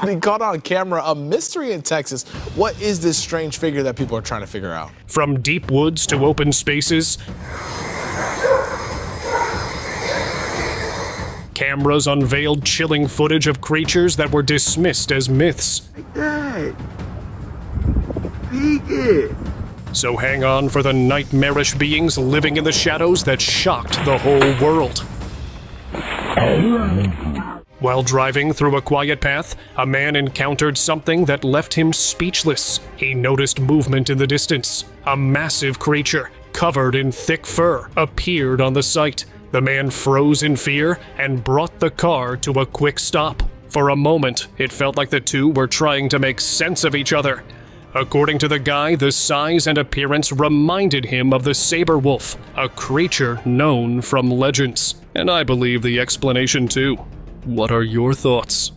They caught on camera a mystery in Texas. What is this strange figure that people are trying to figure out? From deep woods to open spaces, cameras unveiled chilling footage of creatures that were dismissed as myths. Dad, peek it. So hang on for the nightmarish beings living in the shadows that shocked the whole world. While driving through a quiet path, a man encountered something that left him speechless. He noticed movement in the distance. A massive creature, covered in thick fur, appeared on the sight. The man froze in fear and brought the car to a quick stop. For a moment, it felt like the two were trying to make sense of each other. According to the guy, the size and appearance reminded him of the saber wolf, a creature known from legends. And I believe the explanation too. What are your thoughts?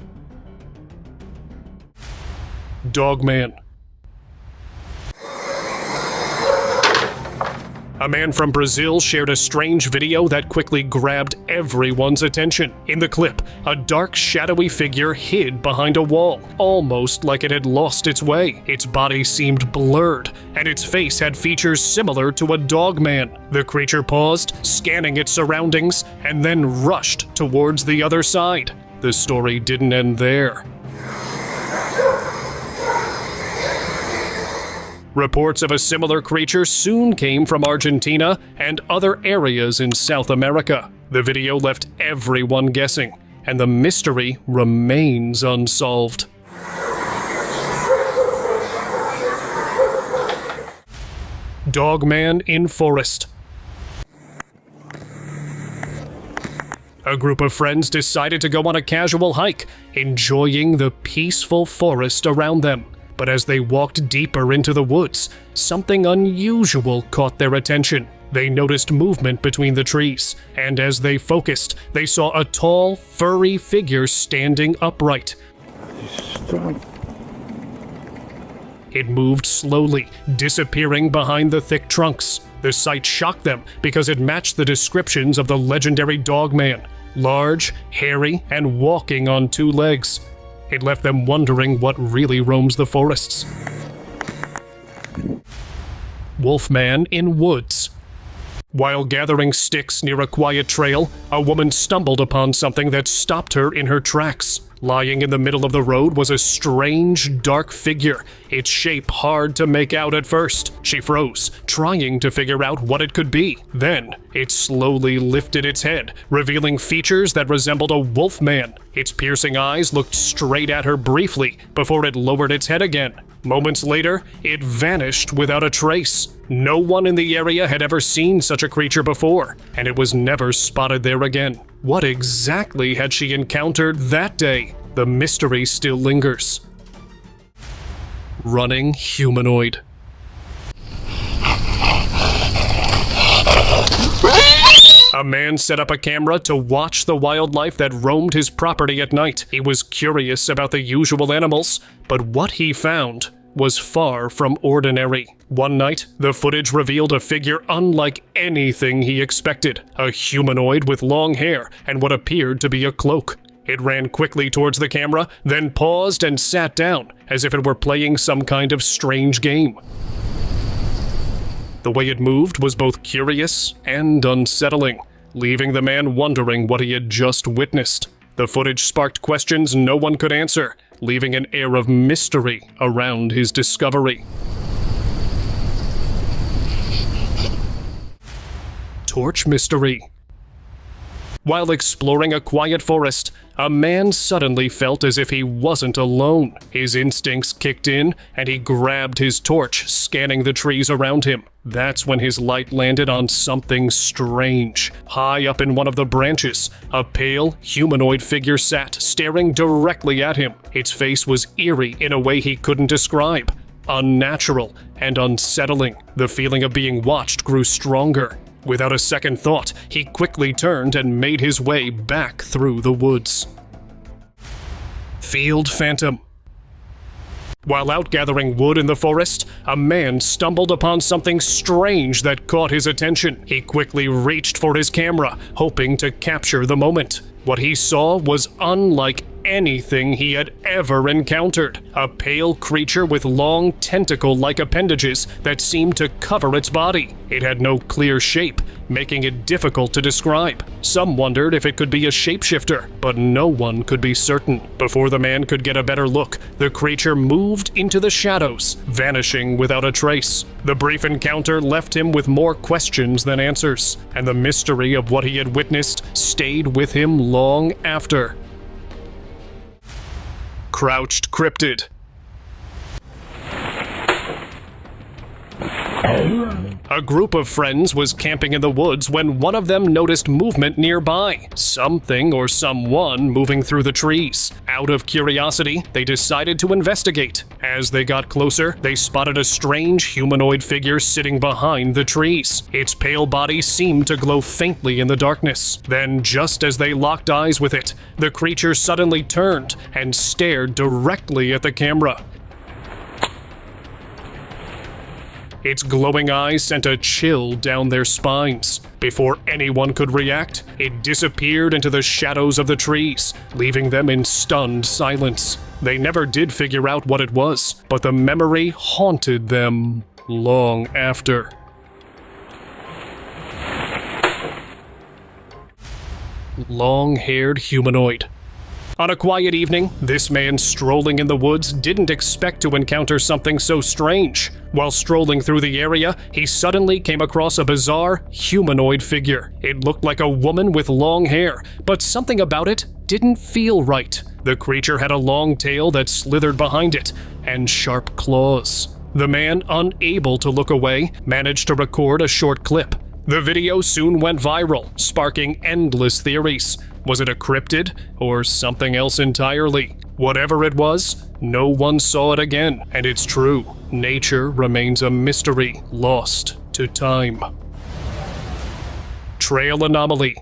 Dogman. A man from Brazil shared a strange video that quickly grabbed everyone's attention. In the clip, a dark, shadowy figure hid behind a wall, almost like it had lost its way. Its body seemed blurred, and its face had features similar to a dogman. The creature paused, scanning its surroundings, and then rushed towards the other side. The story didn't end there. Reports of a similar creature soon came from Argentina and other areas in South America. The video left everyone guessing, and the mystery remains unsolved. Dogman in forest. A group of friends decided to go on a casual hike, enjoying the peaceful forest around them. But as they walked deeper into the woods, something unusual caught their attention. They noticed movement between the trees, and as they focused, they saw a tall, furry figure standing upright. It moved slowly, disappearing behind the thick trunks. The sight shocked them because it matched the descriptions of the legendary Dogman: large, hairy, and walking on two legs. It left them wondering what really roams the forests. Wolfman in woods. While gathering sticks near a quiet trail, a woman stumbled upon something that stopped her in her tracks. Lying in the middle of the road was a strange, dark figure, its shape hard to make out at first. She froze, trying to figure out what it could be. Then, it slowly lifted its head, revealing features that resembled a wolfman. Its piercing eyes looked straight at her briefly before it lowered its head again. Moments later, it vanished without a trace. No one in the area had ever seen such a creature before, and it was never spotted there again. What exactly had she encountered that day? The mystery still lingers. Running humanoid. A man set up a camera to watch the wildlife that roamed his property at night. He was curious about the usual animals, but what he found was far from ordinary. One night, the footage revealed a figure unlike anything he expected, a humanoid with long hair and what appeared to be a cloak. It ran quickly towards the camera, then paused and sat down, as if it were playing some kind of strange game. The way it moved was both curious and unsettling, leaving the man wondering what he had just witnessed. The footage sparked questions no one could answer, leaving an air of mystery around his discovery. Torch mystery. While exploring a quiet forest, a man suddenly felt as if he wasn't alone. His instincts kicked in, and he grabbed his torch, scanning the trees around him. That's when his light landed on something strange. High up in one of the branches, a pale, humanoid figure sat, staring directly at him. Its face was eerie in a way he couldn't describe. Unnatural and unsettling. The feeling of being watched grew stronger. Without a second thought, he quickly turned and made his way back through the woods. Field Phantom. While out gathering wood in the forest, a man stumbled upon something strange that caught his attention. He quickly reached for his camera, hoping to capture the moment. What he saw was unlike anything he had ever encountered. A pale creature with long tentacle-like appendages that seemed to cover its body. It had no clear shape, making it difficult to describe. Some wondered if it could be a shapeshifter, but no one could be certain. Before the man could get a better look, the creature moved into the shadows, vanishing without a trace. The brief encounter left him with more questions than answers, and the mystery of what he had witnessed stayed with him long after. Crouched Cryptid. A group of friends was camping in the woods when one of them noticed movement nearby. Something or someone moving through the trees. Out of curiosity, they decided to investigate. As they got closer, they spotted a strange humanoid figure sitting behind the trees. Its pale body seemed to glow faintly in the darkness. Then, just as they locked eyes with it, the creature suddenly turned and stared directly at the camera. Its glowing eyes sent a chill down their spines. Before anyone could react, it disappeared into the shadows of the trees, leaving them in stunned silence. They never did figure out what it was, but the memory haunted them long after. Long-haired humanoid. On a quiet evening, this man strolling in the woods didn't expect to encounter something so strange. While strolling through the area, he suddenly came across a bizarre humanoid figure. It looked like a woman with long hair, but something about it didn't feel right. The creature had a long tail that slithered behind it, and sharp claws. The man, unable to look away, managed to record a short clip. The video soon went viral, sparking endless theories. Was it a cryptid, or something else entirely? Whatever it was, no one saw it again, and it's true. Nature remains a mystery lost to time. Trail anomaly.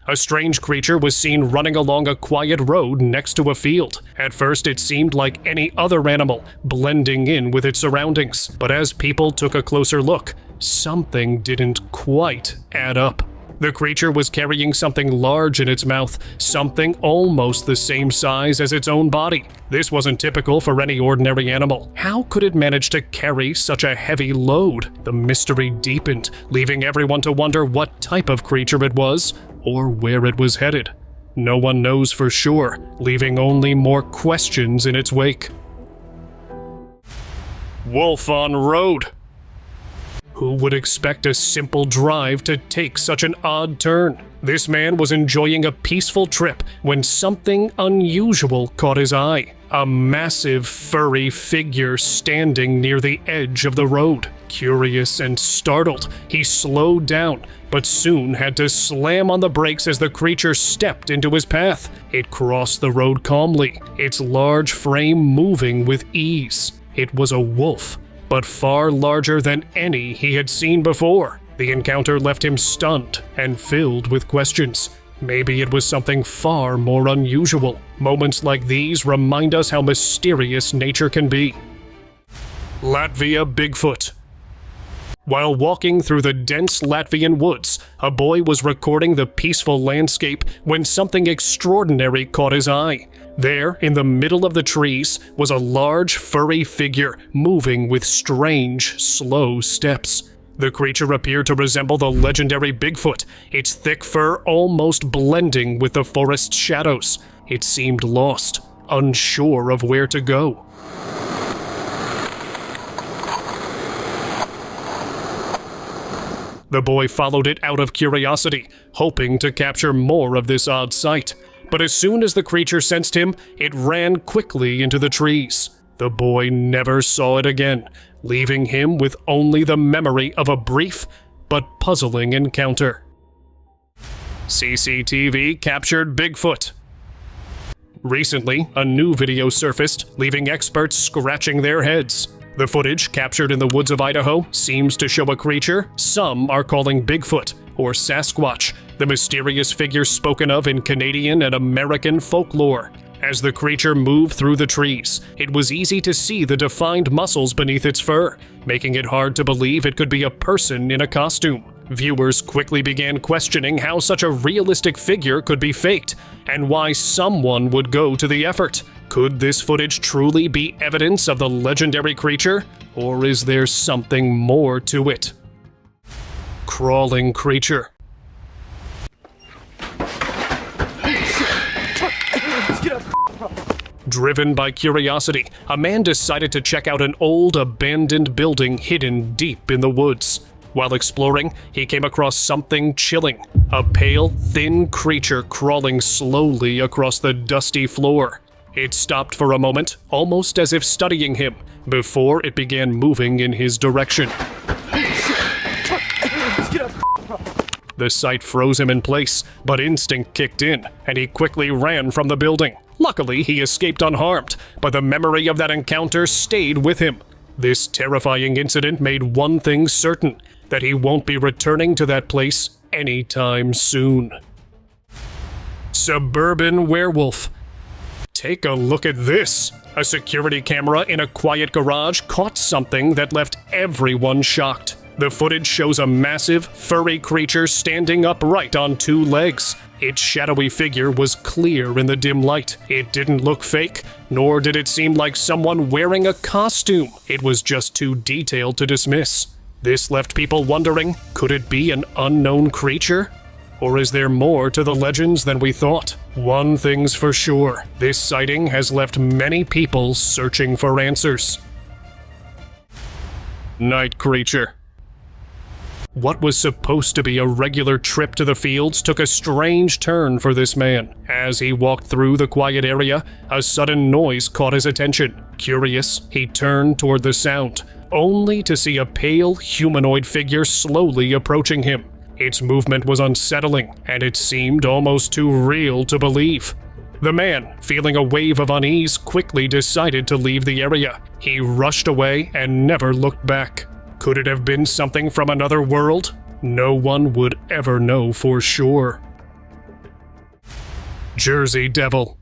A strange creature was seen running along a quiet road next to a field. At first, it seemed like any other animal, blending in with its surroundings. But as people took a closer look, something didn't quite add up. The creature was carrying something large in its mouth, something almost the same size as its own body. This wasn't typical for any ordinary animal. How could it manage to carry such a heavy load? The mystery deepened, leaving everyone to wonder what type of creature it was, or where it was headed. No one knows for sure, leaving only more questions in its wake. Wolf on road. Who would expect a simple drive to take such an odd turn? This man was enjoying a peaceful trip when something unusual caught his eye. A massive, furry figure standing near the edge of the road. Curious and startled, he slowed down, but soon had to slam on the brakes as the creature stepped into his path. It crossed the road calmly, its large frame moving with ease. It was a wolf, but far larger than any he had seen before. The encounter left him stunned and filled with questions. Maybe it was something far more unusual. Moments like these remind us how mysterious nature can be. Latvia Bigfoot. While walking through the dense Latvian woods, a boy was recording the peaceful landscape when something extraordinary caught his eye. There, in the middle of the trees, was a large, furry figure moving with strange, slow steps. The creature appeared to resemble the legendary Bigfoot, its thick fur almost blending with the forest's shadows. It seemed lost, unsure of where to go. The boy followed it out of curiosity, hoping to capture more of this odd sight. But as soon as the creature sensed him, it ran quickly into the trees. The boy never saw it again, leaving him with only the memory of a brief but puzzling encounter. CCTV captured Bigfoot. Recently, a new video surfaced, leaving experts scratching their heads. The footage, captured in the woods of Idaho, seems to show a creature some are calling Bigfoot, or Sasquatch, the mysterious figure spoken of in Canadian and American folklore. As the creature moved through the trees, it was easy to see the defined muscles beneath its fur, making it hard to believe it could be a person in a costume. Viewers quickly began questioning how such a realistic figure could be faked, and why someone would go to the effort. Could this footage truly be evidence of the legendary creature, or is there something more to it? Crawling creature. Driven by curiosity, a man decided to check out an old abandoned building hidden deep in the woods. While exploring, he came across something chilling, a pale, thin creature crawling slowly across the dusty floor. It stopped for a moment, almost as if studying him, before it began moving in his direction. The sight froze him in place, but instinct kicked in, and he quickly ran from the building. Luckily, he escaped unharmed, but the memory of that encounter stayed with him. This terrifying incident made one thing certain, that he won't be returning to that place anytime soon. Suburban werewolf. Take a look at this. A security camera in a quiet garage caught something that left everyone shocked. The footage shows a massive, furry creature standing upright on two legs. Its shadowy figure was clear in the dim light. It didn't look fake, nor did it seem like someone wearing a costume. It was just too detailed to dismiss. This left people wondering, could it be an unknown creature? Or is there more to the legends than we thought? One thing's for sure, this sighting has left many people searching for answers. Night creature. What was supposed to be a regular trip to the fields took a strange turn for this man. As he walked through the quiet area, a sudden noise caught his attention. Curious, he turned toward the sound, only to see a pale, humanoid figure slowly approaching him. Its movement was unsettling, and it seemed almost too real to believe. The man, feeling a wave of unease, quickly decided to leave the area. He rushed away and never looked back. Could it have been something from another world? No one would ever know for sure. Jersey Devil.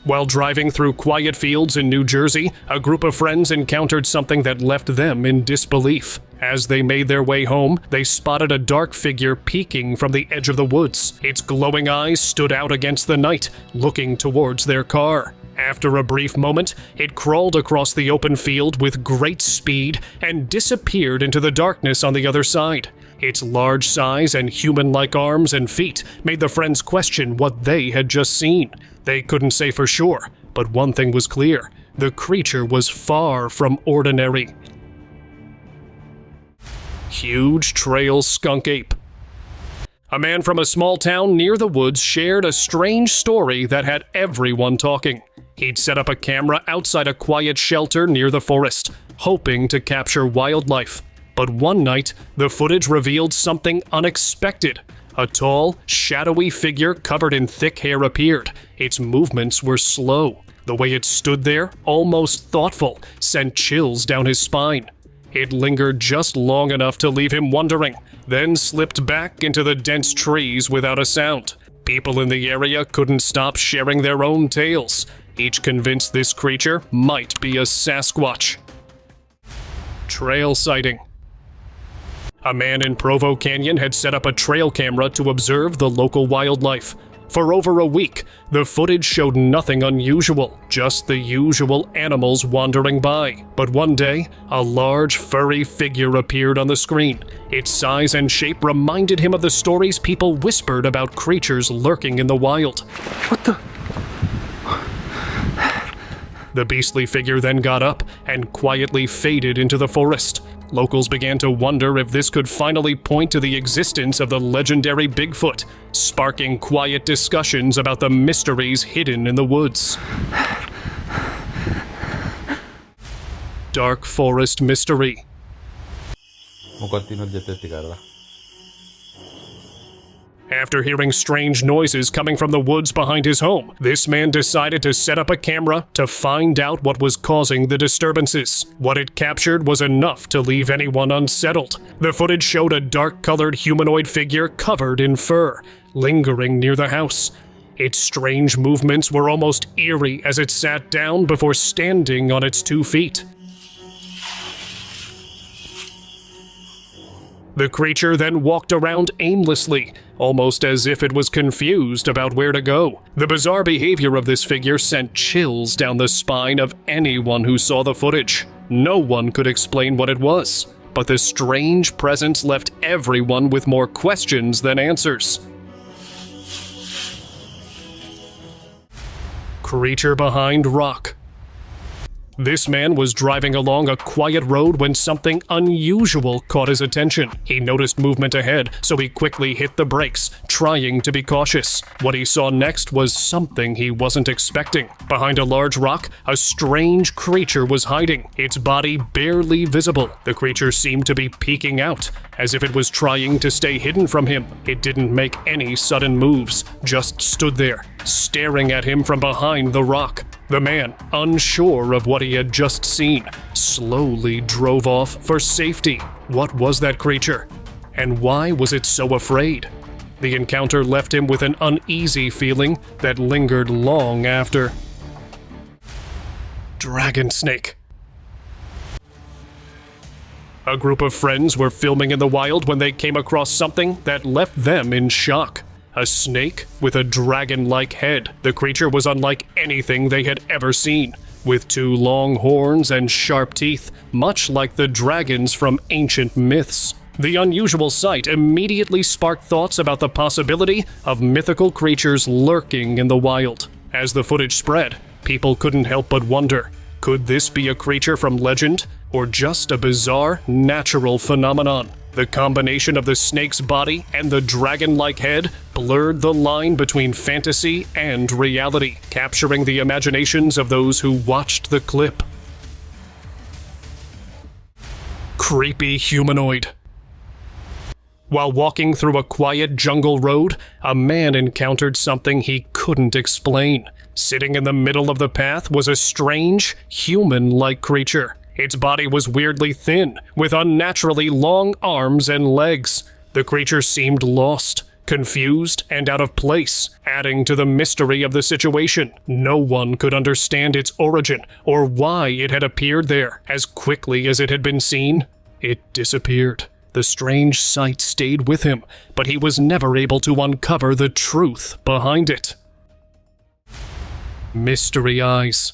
While driving through quiet fields in New Jersey, a group of friends encountered something that left them in disbelief. As they made their way home, they spotted a dark figure peeking from the edge of the woods. Its glowing eyes stood out against the night, looking towards their car. After a brief moment, it crawled across the open field with great speed and disappeared into the darkness on the other side. Its large size and human-like arms and feet made the friends question what they had just seen. They couldn't say for sure, but one thing was clear. The creature was far from ordinary. Huge trail skunk ape. A man from a small town near the woods shared a strange story that had everyone talking. He'd set up a camera outside a quiet shelter near the forest, hoping to capture wildlife. But one night, the footage revealed something unexpected. A tall, shadowy figure covered in thick hair appeared. Its movements were slow. The way it stood there, almost thoughtful, sent chills down his spine. It lingered just long enough to leave him wondering, then slipped back into the dense trees without a sound. People in the area couldn't stop sharing their own tales, each convinced this creature might be a Sasquatch. Trail sighting. A man in Provo Canyon had set up a trail camera to observe the local wildlife. For over a week, the footage showed nothing unusual, just the usual animals wandering by. But one day, a large, furry figure appeared on the screen. Its size and shape reminded him of the stories people whispered about creatures lurking in the wild. What the? The beastly figure then got up and quietly faded into the forest. Locals began to wonder if this could finally point to the existence of the legendary Bigfoot, sparking quiet discussions about the mysteries hidden in the woods. Dark Forest Mystery. After hearing strange noises coming from the woods behind his home, this man decided to set up a camera to find out what was causing the disturbances. What it captured was enough to leave anyone unsettled. The footage showed a dark-colored humanoid figure covered in fur, lingering near the house. Its strange movements were almost eerie as it sat down before standing on its 2 feet. The creature then walked around aimlessly, almost as if it was confused about where to go. The bizarre behavior of this figure sent chills down the spine of anyone who saw the footage. No one could explain what it was, but the strange presence left everyone with more questions than answers. Creature behind rock. This man was driving along a quiet road when something unusual caught his attention. He noticed movement ahead, so he quickly hit the brakes, trying to be cautious. What he saw next was something he wasn't expecting. Behind a large rock, a strange creature was hiding, its body barely visible. The creature seemed to be peeking out, as if it was trying to stay hidden from him. It didn't make any sudden moves, just stood there, staring at him from behind the rock. The man, unsure of what he had just seen, slowly drove off for safety. What was that creature? And why was it so afraid? The encounter left him with an uneasy feeling that lingered long after. Dragon snake. A group of friends were filming in the wild when they came across something that left them in shock. A snake with a dragon-like head. The creature was unlike anything they had ever seen, with 2 long horns and sharp teeth, much like the dragons from ancient myths. The unusual sight immediately sparked thoughts about the possibility of mythical creatures lurking in the wild. As the footage spread, people couldn't help but wonder, could this be a creature from legend, or just a bizarre, natural phenomenon? The combination of the snake's body and the dragon-like head blurred the line between fantasy and reality, capturing the imaginations of those who watched the clip. Creepy humanoid. While walking through a quiet jungle road, a man encountered something he couldn't explain. Sitting in the middle of the path was a strange, human-like creature. Its body was weirdly thin, with unnaturally long arms and legs. The creature seemed lost, confused, and out of place, adding to the mystery of the situation. No one could understand its origin or why it had appeared there. As quickly as it had been seen, it disappeared. The strange sight stayed with him, but he was never able to uncover the truth behind it. Mystery eyes.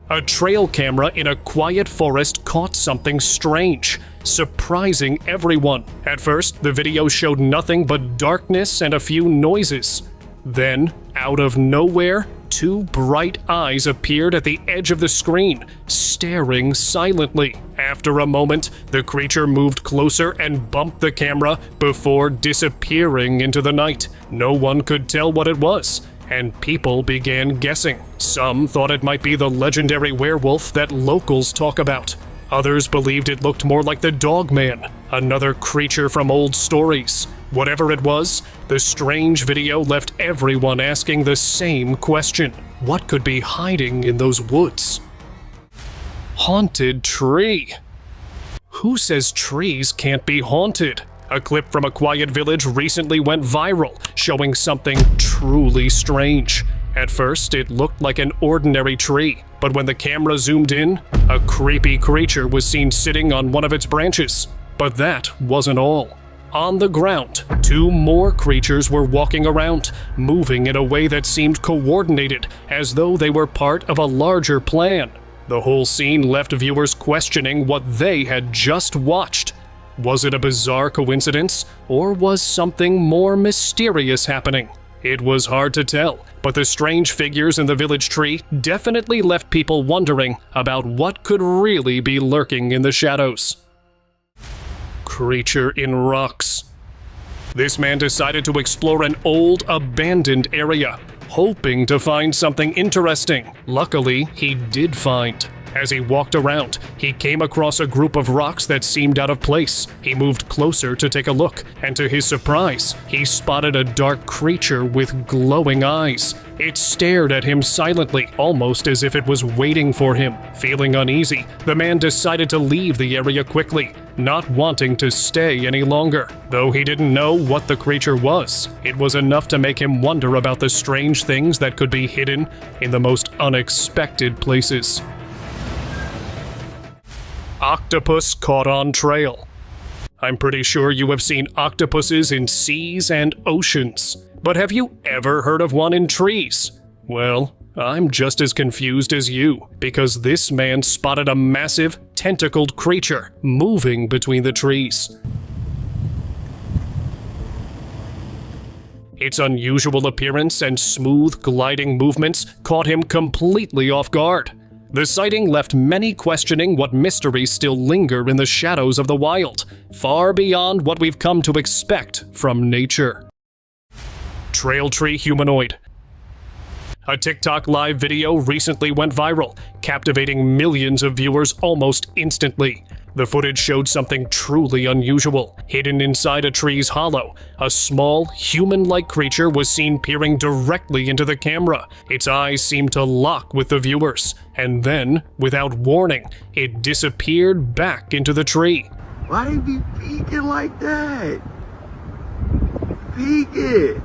A trail camera in a quiet forest caught something strange, surprising everyone. At first, the video showed nothing but darkness and a few noises. Then, out of nowhere, 2 bright eyes appeared at the edge of the screen, staring silently. After a moment, the creature moved closer and bumped the camera before disappearing into the night. No one could tell what it was, and people began guessing. Some thought it might be the legendary werewolf that locals talk about. Others believed it looked more like the Dogman, another creature from old stories. Whatever it was, the strange video left everyone asking the same question. What could be hiding in those woods? Haunted tree. Who says trees can't be haunted? A clip from a quiet village recently went viral, showing something truly strange. At first, it looked like an ordinary tree, but when the camera zoomed in, a creepy creature was seen sitting on one of its branches. But that wasn't all. On the ground, 2 more creatures were walking around, moving in a way that seemed coordinated, as though they were part of a larger plan. The whole scene left viewers questioning what they had just watched. Was it a bizarre coincidence, or was something more mysterious happening? It was hard to tell, but the strange figures in the village tree definitely left people wondering about what could really be lurking in the shadows. Creature in rocks. This man decided to explore an old, abandoned area, hoping to find something interesting. Luckily, he did find. As he walked around, he came across a group of rocks that seemed out of place. He moved closer to take a look, and to his surprise, he spotted a dark creature with glowing eyes. It stared at him silently, almost as if it was waiting for him. Feeling uneasy, the man decided to leave the area quickly, not wanting to stay any longer. Though he didn't know what the creature was, it was enough to make him wonder about the strange things that could be hidden in the most unexpected places. Octopus caught on trail. I'm pretty sure you have seen octopuses in seas and oceans. But have you ever heard of one in trees? Well, I'm just as confused as you, because this man spotted a massive, tentacled creature moving between the trees. Its unusual appearance and smooth, gliding movements caught him completely off guard. The sighting left many questioning what mysteries still linger in the shadows of the wild, far beyond what we've come to expect from nature. Trail tree humanoid. A TikTok live video recently went viral, captivating millions of viewers almost instantly. The footage showed something truly unusual. Hidden inside a tree's hollow, a small, human-like creature was seen peering directly into the camera. Its eyes seemed to lock with the viewers, and then, without warning, it disappeared back into the tree. Why they be peeking like that? Peeking.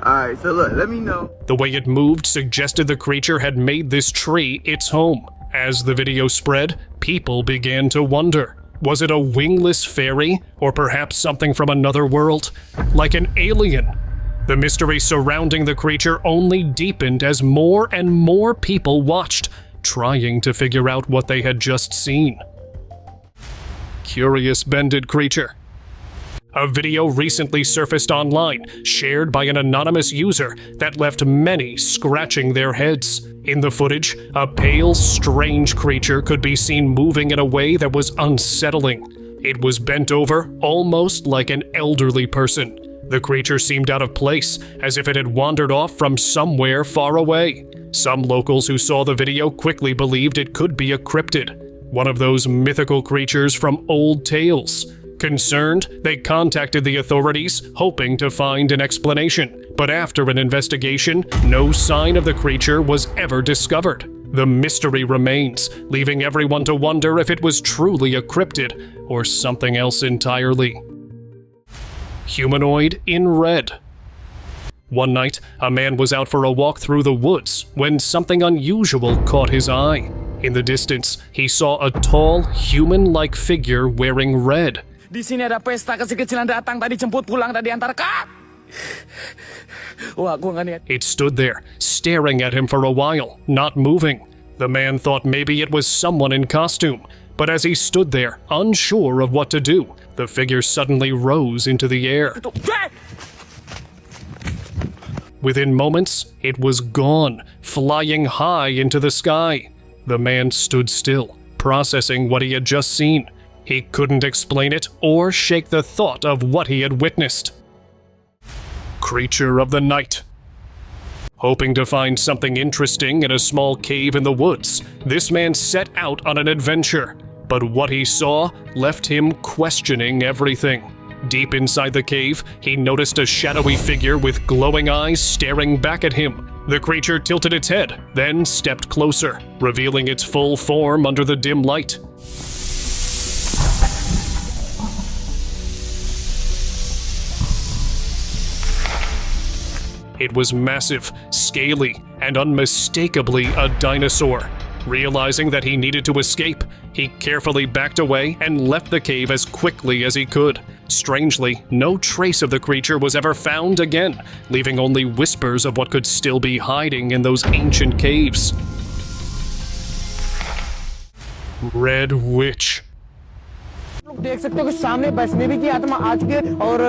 Alright, so look, let me know. The way it moved suggested the creature had made this tree its home. As the video spread, people began to wonder. Was it a wingless fairy, or perhaps something from another world? Like an alien? The mystery surrounding the creature only deepened as more and more people watched, trying to figure out what they had just seen. Curious bended creature. A video recently surfaced online, shared by an anonymous user, that left many scratching their heads. In the footage, a pale, strange creature could be seen moving in a way that was unsettling. It was bent over, almost like an elderly person. The creature seemed out of place, as if it had wandered off from somewhere far away. Some locals who saw the video quickly believed it could be a cryptid, one of those mythical creatures from old tales. Concerned, they contacted the authorities, hoping to find an explanation. But after an investigation, no sign of the creature was ever discovered. The mystery remains, leaving everyone to wonder if it was truly a cryptid or something else entirely. Humanoid in red. One night, a man was out for a walk through the woods when something unusual caught his eye. In the distance, he saw a tall, human-like figure wearing red. Di sini ada pesta kecil-kecilan datang tadi jemput pulang tadi antar kak. Wah, gua nggak niat. It stood there, staring at him for a while, not moving. The man thought maybe it was someone in costume, but as he stood there, unsure of what to do, the figure suddenly rose into the air. Within moments, it was gone, flying high into the sky. The man stood still, processing what he had just seen. He couldn't explain it or shake the thought of what he had witnessed. Creature of the night. Hoping to find something interesting in a small cave in the woods, this man set out on an adventure. But what he saw left him questioning everything. Deep inside the cave, he noticed a shadowy figure with glowing eyes staring back at him. The creature tilted its head, then stepped closer, revealing its full form under the dim light. It was massive, scaly, and unmistakably a dinosaur. Realizing that he needed to escape, he carefully backed away and left the cave as quickly as he could. Strangely, no trace of the creature was ever found again, leaving only whispers of what could still be hiding in those ancient caves. Red Witch. देख सकते हो कि सामने वैष्णवी की आत्मा आ चुकी है और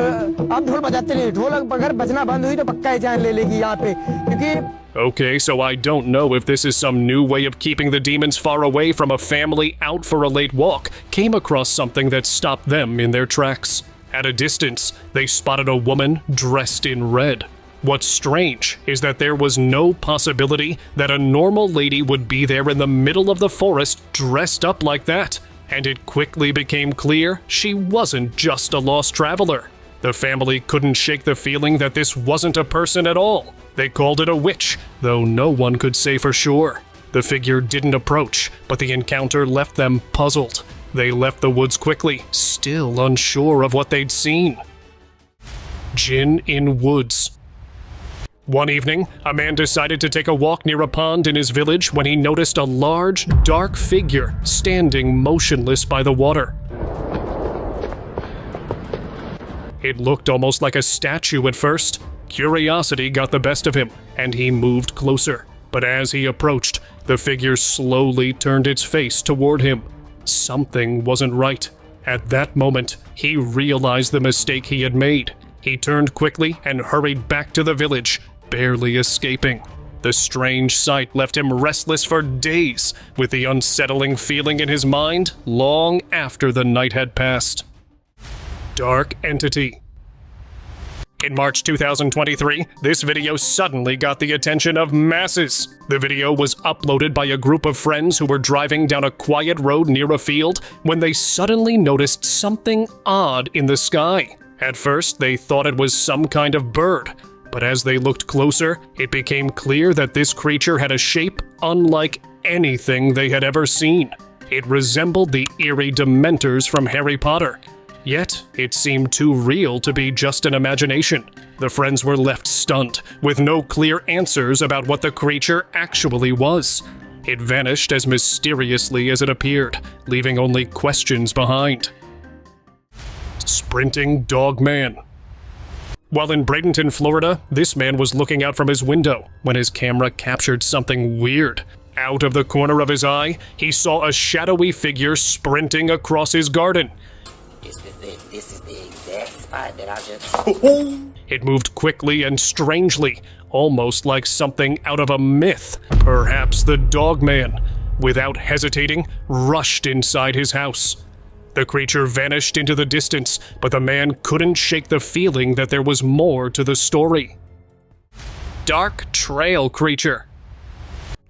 अब ढोल बजाते नहीं ढोल अगर बजना बंद हुई तो पक्का ही जान ले लेगी यहाँ पे क्योंकि Okay, so I don't know if this is some new way of keeping the demons far away from a family out for a late walk, came across something that stopped them in their tracks. At a distance, they spotted a woman dressed in red. What's strange is that there was no possibility that a normal lady would be there in the middle of the forest dressed up like that. And it quickly became clear she wasn't just a lost traveler. The family couldn't shake the feeling that this wasn't a person at all. They called it a witch, though no one could say for sure. The figure didn't approach, but the encounter left them puzzled. They left the woods quickly, still unsure of what they'd seen. Jinn in woods. One evening, a man decided to take a walk near a pond in his village when he noticed a large, dark figure standing motionless by the water. It looked almost like a statue at first. Curiosity got the best of him, and he moved closer. But as he approached, the figure slowly turned its face toward him. Something wasn't right. At that moment, he realized the mistake he had made. He turned quickly and hurried back to the village, barely escaping. The strange sight left him restless for days, with the unsettling feeling in his mind long after the night had passed. Dark Entity. In March 2023, this video suddenly got the attention of masses. The video was uploaded by a group of friends who were driving down a quiet road near a field when they suddenly noticed something odd in the sky. At first, they thought it was some kind of bird, but as they looked closer, it became clear that this creature had a shape unlike anything they had ever seen. It resembled the eerie Dementors from Harry Potter. Yet, it seemed too real to be just an imagination. The friends were left stunned, with no clear answers about what the creature actually was. It vanished as mysteriously as it appeared, leaving only questions behind. Sprinting Dog Man. While in Bradenton, Florida, this man was looking out from his window when his camera captured something weird. Out of the corner of his eye, he saw a shadowy figure sprinting across his garden. This is the exact spot that I just... It moved quickly and strangely, almost like something out of a myth, perhaps the Dog Man. Without hesitating, rushed inside his house. The creature vanished into the distance, but the man couldn't shake the feeling that there was more to the story. Dark Trail Creature.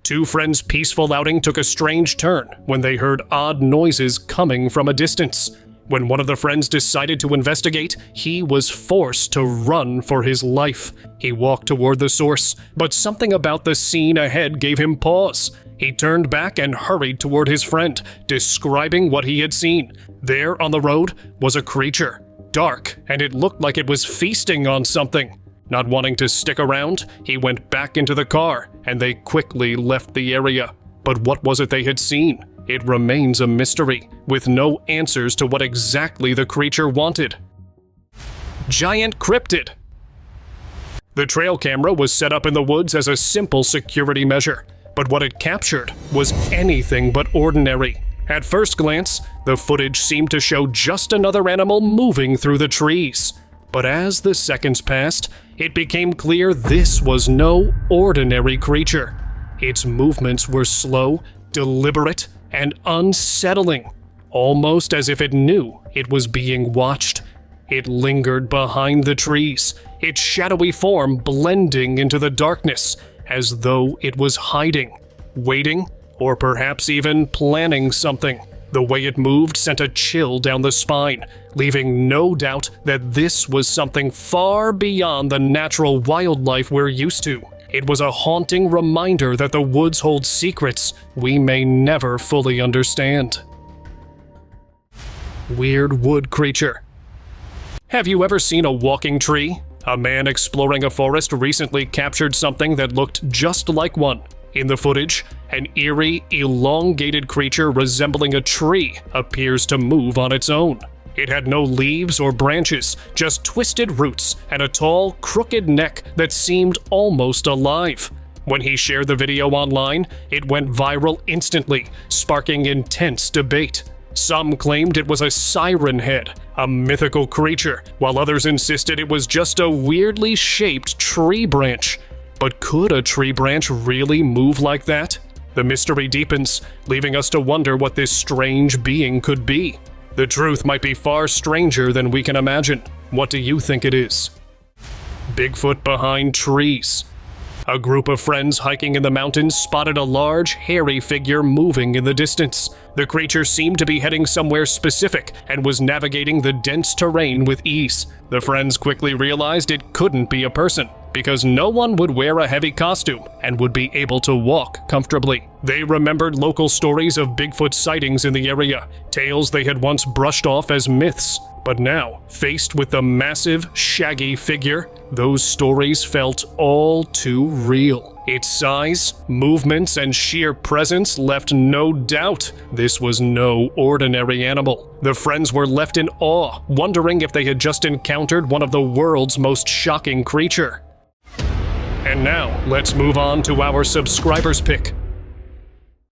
Two friends' peaceful outing took a strange turn when they heard odd noises coming from a distance. When one of the friends decided to investigate, he was forced to run for his life. He walked toward the source, but something about the scene ahead gave him pause. He turned back and hurried toward his friend, describing what he had seen. There on the road was a creature, dark, and it looked like it was feasting on something. Not wanting to stick around, he went back into the car, and they quickly left the area. But what was it they had seen? It remains a mystery, with no answers to what exactly the creature wanted. Giant Cryptid. The trail camera was set up in the woods as a simple security measure, but what it captured was anything but ordinary. At first glance, the footage seemed to show just another animal moving through the trees. But as the seconds passed, it became clear this was no ordinary creature. Its movements were slow, deliberate, and unsettling, almost as if it knew it was being watched. It lingered behind the trees, its shadowy form blending into the darkness, as though it was hiding, waiting, or perhaps even planning something. The way it moved sent a chill down the spine, leaving no doubt that this was something far beyond the natural wildlife we're used to. It was a haunting reminder that the woods hold secrets we may never fully understand. Weird Wood Creature. Have you ever seen a walking tree? A man exploring a forest recently captured something that looked just like one. In the footage, an eerie, elongated creature resembling a tree appears to move on its own. It had no leaves or branches, just twisted roots and a tall, crooked neck that seemed almost alive. When he shared the video online, it went viral instantly, sparking intense debate. Some claimed it was a siren head, a mythical creature, while others insisted it was just a weirdly shaped tree branch. But could a tree branch really move like that? The mystery deepens, leaving us to wonder what this strange being could be. The truth might be far stranger than we can imagine. What do you think it is? Bigfoot behind trees. A group of friends hiking in the mountains spotted a large, hairy figure moving in the distance. The creature seemed to be heading somewhere specific and was navigating the dense terrain with ease. The friends quickly realized it couldn't be a person, because no one would wear a heavy costume and would be able to walk comfortably. They remembered local stories of Bigfoot sightings in the area, tales they had once brushed off as myths. But now, faced with the massive, shaggy figure, those stories felt all too real. Its size, movements, and sheer presence left no doubt this was no ordinary animal. The friends were left in awe, wondering if they had just encountered one of the world's most shocking creature. And now, let's move on to our subscribers pick.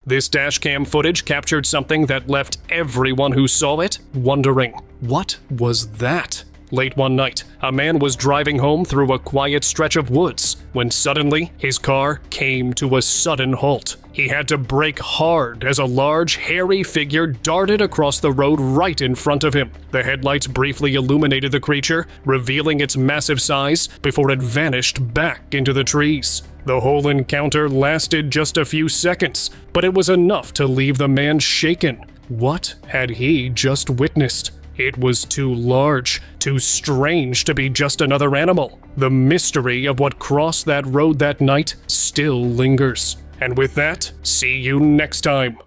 This dashcam footage captured something that left everyone who saw it wondering, what was that? Late one night, a man was driving home through a quiet stretch of woods when suddenly his car came to a sudden halt. He had to brake hard as a large, hairy figure darted across the road right in front of him. The headlights briefly illuminated the creature, revealing its massive size before it vanished back into the trees. The whole encounter lasted just a few seconds, but it was enough to leave the man shaken. What had he just witnessed? It was too large, too strange to be just another animal. The mystery of what crossed that road that night still lingers. And with that, see you next time.